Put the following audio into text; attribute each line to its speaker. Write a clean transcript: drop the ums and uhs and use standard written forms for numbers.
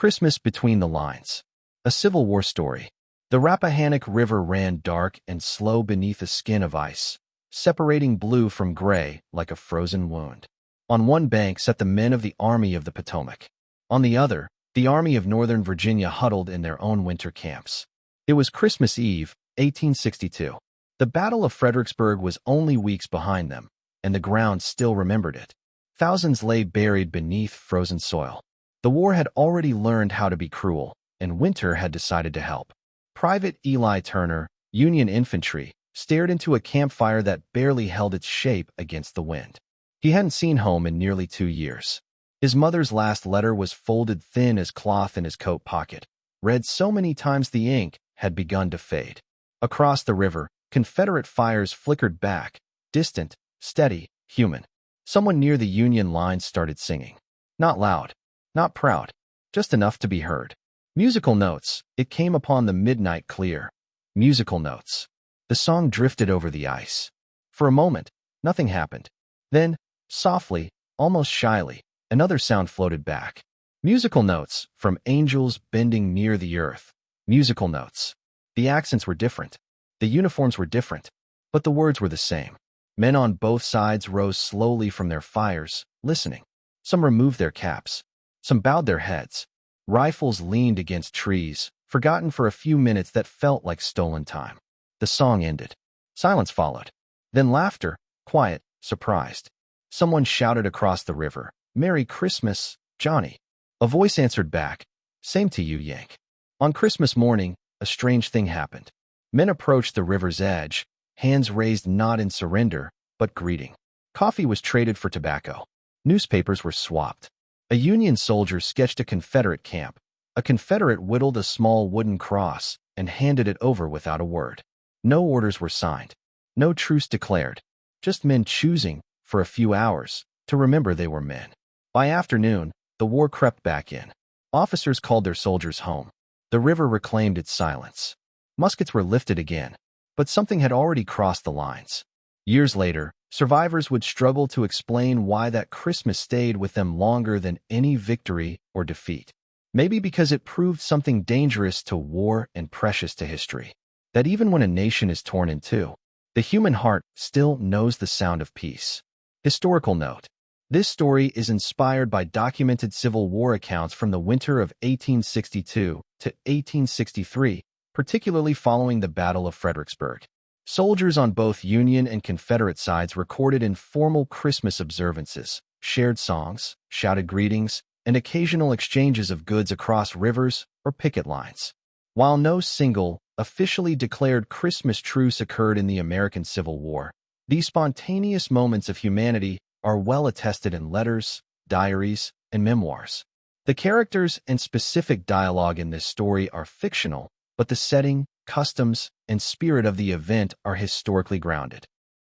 Speaker 1: Christmas Between the Lines. A Civil War story. The Rappahannock River ran dark and slow beneath a skin of ice, separating blue from gray like a frozen wound. On one bank sat the men of the Army of the Potomac. On the other, the Army of Northern Virginia huddled in their own winter camps. It was Christmas Eve, 1862. The Battle of Fredericksburg was only weeks behind them, and the ground still remembered it. Thousands lay buried beneath frozen soil. The war had already learned how to be cruel, and winter had decided to help. Private Eli Turner, Union infantry, stared into a campfire that barely held its shape against the wind. He hadn't seen home in nearly 2 years. His mother's last letter was folded thin as cloth in his coat pocket, read so many times the ink had begun to fade. Across the river, Confederate fires flickered back, distant, steady, human. Someone near the Union lines started singing. Not loud, not proud, just enough to be heard. Musical notes, it came upon the midnight clear. Musical notes. The song drifted over the ice. For a moment, nothing happened. Then, softly, almost shyly, another sound floated back. Musical notes, from angels bending near the earth. Musical notes. The accents were different. The uniforms were different. But the words were the same. Men on both sides rose slowly from their fires, listening. Some removed their caps. Some bowed their heads. Rifles leaned against trees, forgotten for a few minutes that felt like stolen time. The song ended. Silence followed. Then laughter, quiet, surprised. Someone shouted across the river, "Merry Christmas, Johnny." A voice answered back, "Same to you, Yank." On Christmas morning, a strange thing happened. Men approached the river's edge, hands raised not in surrender, but greeting. Coffee was traded for tobacco. Newspapers were swapped. A Union soldier sketched a Confederate camp. A Confederate whittled a small wooden cross and handed it over without a word. No orders were signed. No truce declared. Just men choosing, for a few hours, to remember they were men. By afternoon, the war crept back in. Officers called their soldiers home. The river reclaimed its silence. Muskets were lifted again, but something had already crossed the lines. Years later, survivors would struggle to explain why that Christmas stayed with them longer than any victory or defeat. Maybe because it proved something dangerous to war and precious to history. That even when a nation is torn in two, the human heart still knows the sound of peace. Historical note. This story is inspired by documented Civil War accounts from the winter of 1862 to 1863, particularly following the Battle of Fredericksburg. Soldiers on both Union and Confederate sides recorded informal Christmas observances, shared songs, shouted greetings, and occasional exchanges of goods across rivers or picket lines. While no single, officially declared Christmas truce occurred in the American Civil War, these spontaneous moments of humanity are well attested in letters, diaries, and memoirs. The characters and specific dialogue in this story are fictional, but the setting, customs, and spirit of the event are historically grounded.